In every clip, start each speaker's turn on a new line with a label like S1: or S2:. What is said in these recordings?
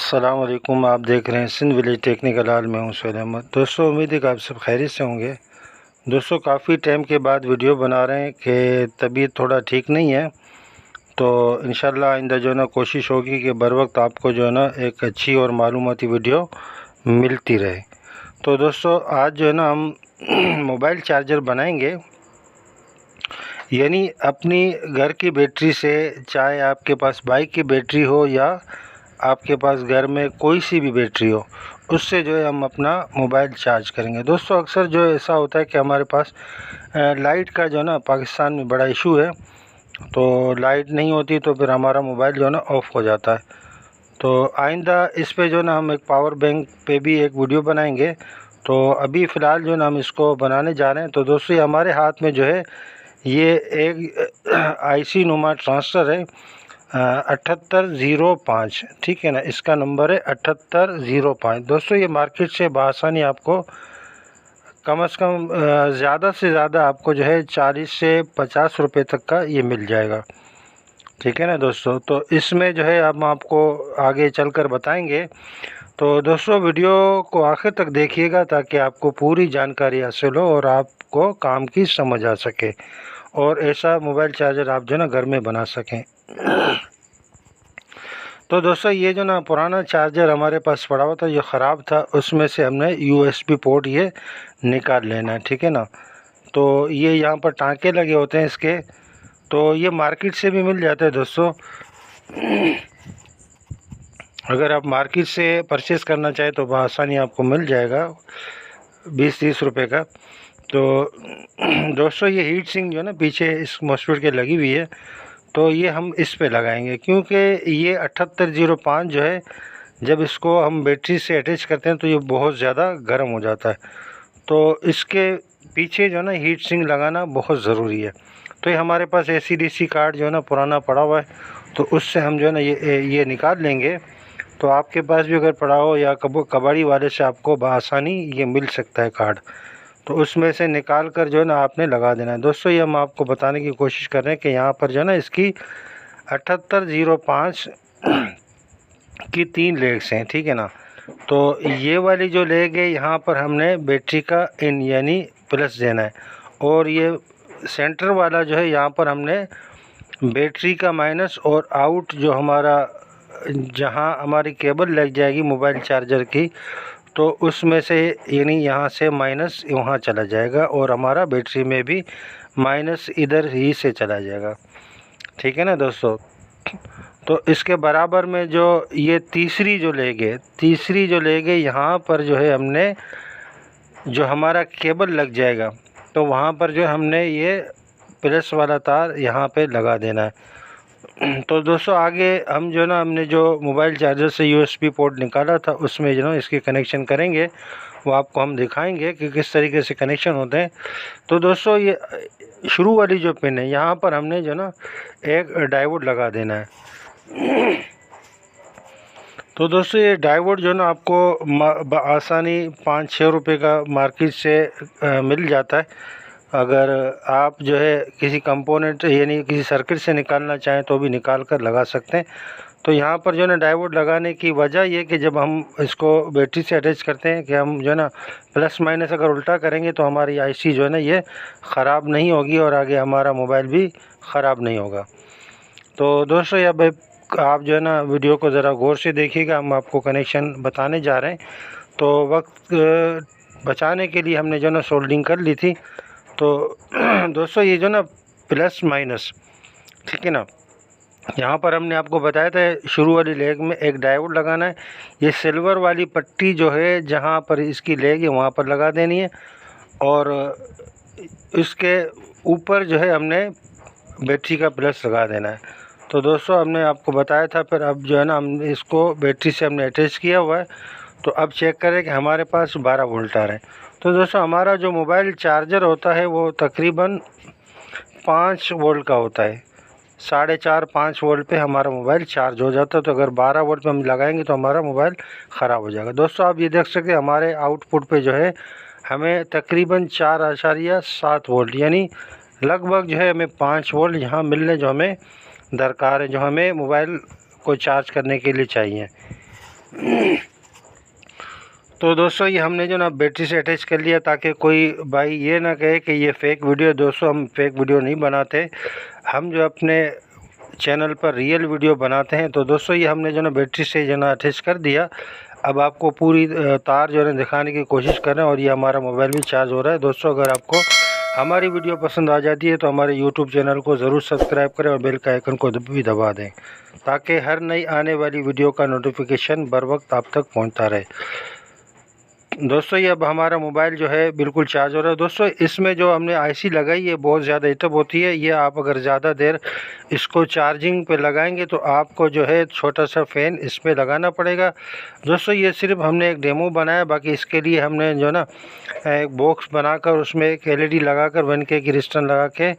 S1: अस्सलाम वालेकुम। आप देख रहे हैं सिंध विलेज टेक्निकल हाल में हूँ सुहेल अहमद। दोस्तों, उम्मीद है कि आप सब खैरियत से होंगे। दोस्तों, काफ़ी टाइम के बाद वीडियो बना रहे हैं कि तबीयत थोड़ा ठीक नहीं है, तो इंशाल्लाह आइंदा जो है ना कोशिश होगी कि बर वक्त आपको जो है ना एक अच्छी और मालूमाती वीडियो मिलती रहे। तो दोस्तों, आज जो है ना हम मोबाइल चार्जर बनाएंगे, यानी अपनी घर की बैटरी से, चाहे आपके पास बाइक की बैटरी हो या आपके पास घर में कोई सी भी बैटरी हो, उससे जो है हम अपना मोबाइल चार्ज करेंगे। दोस्तों, अक्सर जो ऐसा होता है कि हमारे पास लाइट का जो है ना पाकिस्तान में बड़ा इशू है, तो लाइट नहीं होती तो फिर हमारा मोबाइल जो है ना ऑफ़ हो जाता है। तो आइंदा इस पे जो है ना हम एक पावर बैंक पे भी एक वीडियो बनाएंगे। तो अभी फ़िलहाल जो है ना हम इसको बनाने जा रहे हैं। तो दोस्तों, ये हमारे हाथ में जो है ये एक आईसी नुमा ट्रांसफ़र है 7805, ठीक है ना। इसका नंबर है 7805। दोस्तों, ये मार्केट से बआसानी आपको कम से कम ज़्यादा से ज़्यादा आपको जो है 40 से 50 रुपये तक का ये मिल जाएगा, ठीक है ना दोस्तों। तो इसमें जो है हम आपको आगे चलकर बताएंगे। तो दोस्तों, वीडियो को आखिर तक देखिएगा ताकि आपको पूरी जानकारी हासिल हो और आपको काम की समझ आ सके और ऐसा मोबाइल चार्जर आप जो ना घर में बना सकें। तो दोस्तों, ये जो ना पुराना चार्जर हमारे पास पड़ा हुआ था, ये ख़राब था, उसमें से हमने यूएसबी पोर्ट ये निकाल लेना है, ठीक है ना। तो ये यहाँ पर टाँके लगे होते हैं इसके, तो ये मार्केट से भी मिल जाते हैं दोस्तों। अगर आप मार्केट से परचेज़ करना चाहें तो बआसानी आपको मिल जाएगा 20-30 रुपये का। तो दोस्तों, ये हीट सिंक जो है ना पीछे इस मॉस्फेट के लगी हुई है, तो ये हम इस पे लगाएंगे क्योंकि ये 7805 जो है, जब इसको हम बैटरी से अटैच करते हैं तो ये बहुत ज़्यादा गर्म हो जाता है। तो इसके पीछे जो है ना हीट सिंक लगाना बहुत ज़रूरी है। तो ये हमारे पास एसीडीसी कार्ड जो है ना पुराना पड़ा हुआ है, तो उससे हम जो है ना ये निकाल लेंगे। तो आपके पास भी अगर पड़ा हो या कबाड़ी वाले से आपको बआसानी ये मिल सकता है कार्ड, तो उसमें से निकाल कर जो है ना आपने लगा देना है। दोस्तों, ये हम आपको बताने की कोशिश कर रहे हैं कि यहाँ पर जो है ना इसकी 7805 की 3 लेग्स हैं, ठीक है ना। तो ये वाली जो लेग है, यहाँ पर हमने बैटरी का इन यानी प्लस देना है, और ये सेंटर वाला जो है यहाँ पर हमने बैटरी का माइनस, और आउट जो हमारा जहाँ हमारी केबल लग जाएगी मोबाइल चार्जर की, तो उसमें से यानी यहाँ से माइनस वहाँ चला जाएगा और हमारा बैटरी में भी माइनस इधर ही से चला जाएगा, ठीक है ना दोस्तों। तो इसके बराबर में जो ये तीसरी जो लेग है, यहाँ पर जो है हमने जो हमारा केबल लग जाएगा, तो वहाँ पर जो हमने ये प्लस वाला तार यहाँ पे लगा देना है। तो दोस्तों, आगे हम जो ना हमने जो मोबाइल चार्जर से यूएसबी पोर्ट निकाला था, उसमें जो ना इसके कनेक्शन करेंगे, वो आपको हम दिखाएंगे कि किस तरीके से कनेक्शन होते हैं। तो दोस्तों, ये शुरू वाली जो पिन है, यहाँ पर हमने जो ना एक डायोड लगा देना है। तो दोस्तों, ये डायोड जो ना आपको आसानी 5-6 रुपये का मार्केट से मिल जाता है। अगर आप जो है किसी कंपोनेंट यानी किसी सर्किट से निकालना चाहें तो भी निकाल कर लगा सकते हैं। तो यहाँ पर जो है ना डायोड लगाने की वजह ये कि जब हम इसको बैटरी से अटैच करते हैं कि हम जो है ना प्लस माइनस अगर उल्टा करेंगे तो हमारी आईसी जो है ना ये ख़राब नहीं होगी और आगे हमारा मोबाइल भी ख़राब नहीं होगा। तो दोस्तों, अब आप जो है ना वीडियो को ज़रा गौर से देखिएगा, हम आपको कनेक्शन बताने जा रहे हैं। तो वक्त बचाने के लिए हमने जो ना सोल्डिंग कर ली थी। तो दोस्तों, ये जो ना प्लस माइनस, ठीक है ना, यहाँ पर हमने आपको बताया था शुरू वाली लेग में एक डायोड लगाना है। ये सिल्वर वाली पट्टी जो है जहाँ पर इसकी लेग है वहाँ पर लगा देनी है, और इसके ऊपर जो है हमने बैटरी का प्लस लगा देना है। तो दोस्तों, हमने आपको बताया था, फिर अब जो है ना हम इसको बैटरी से हमने अटैच किया हुआ है। तो अब चेक करें कि हमारे पास 12 वोल्ट आ रहे हैं। तो दोस्तों, हमारा जो मोबाइल चार्जर होता है वो तकरीबन 5 वोल्ट का होता है, 4.5-5 वोल्ट पे हमारा मोबाइल चार्ज हो जाता है। तो अगर 12 वोल्ट पे हम लगाएंगे तो हमारा मोबाइल ख़राब हो जाएगा। दोस्तों, आप ये देख सकते हैं हमारे आउटपुट पे जो है हमें तकरीबन 4.7 वोल्ट यानी लगभग जो है हमें 5 वोल्ट यहाँ मिलने जो हमें दरकार है, जो हमें मोबाइल को चार्ज करने के लिए चाहिए। तो दोस्तों ये हमने जो ना बैटरी से अटैच कर लिया, ताकि कोई भाई ये ना कहे कि ये फ़ेक वीडियो। दोस्तों हम फेक वीडियो नहीं बनाते, हम जो अपने चैनल पर रियल वीडियो बनाते हैं। तो दोस्तों ये हमने जो ना बैटरी से जो ना अटैच कर दिया। अब आपको पूरी तार जो है दिखाने की कोशिश कर रहे हैं, और ये हमारा मोबाइल भी चार्ज हो रहा है। दोस्तों अगर आपको हमारी वीडियो पसंद आ जाती है तो हमारे यूट्यूब चैनल को ज़रूर सब्सक्राइब करें और बेल का आइकन को भी दबा दें, ताकि हर नई आने वाली वीडियो का नोटिफिकेशन बर वक्त आप तक पहुंचता रहे। दोस्तों ये अब हमारा मोबाइल जो है बिल्कुल चार्ज हो रहा है। दोस्तों इसमें जो हमने आईसी लगाई है बहुत ज़्यादा हीटअप होती है। ये आप अगर ज़्यादा देर इसको चार्जिंग पे लगाएंगे तो आपको जो है छोटा सा फ़ैन इसमें लगाना पड़ेगा। दोस्तों ये सिर्फ हमने एक डेमो बनाया, बाकी इसके लिए हमने जो ना एक बॉक्स बनाकर उसमें एक एलईडी लगाकर 1K की रिस्टन लगा के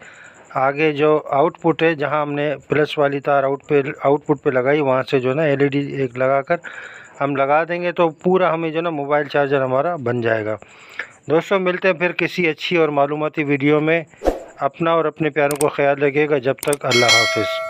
S1: आगे जो आउटपुट है, जहां हमने प्लस वाली तार आउटपुट पे लगाई, वहां से जो ना एलईडी एक लगाकर हम लगा देंगे तो पूरा हमें जो ना मोबाइल चार्जर हमारा बन जाएगा। दोस्तों मिलते हैं फिर किसी अच्छी और मालूमाती वीडियो में। अपना और अपने प्यारों को ख्याल रखिएगा। जब तक अल्लाह हाफ़िज़।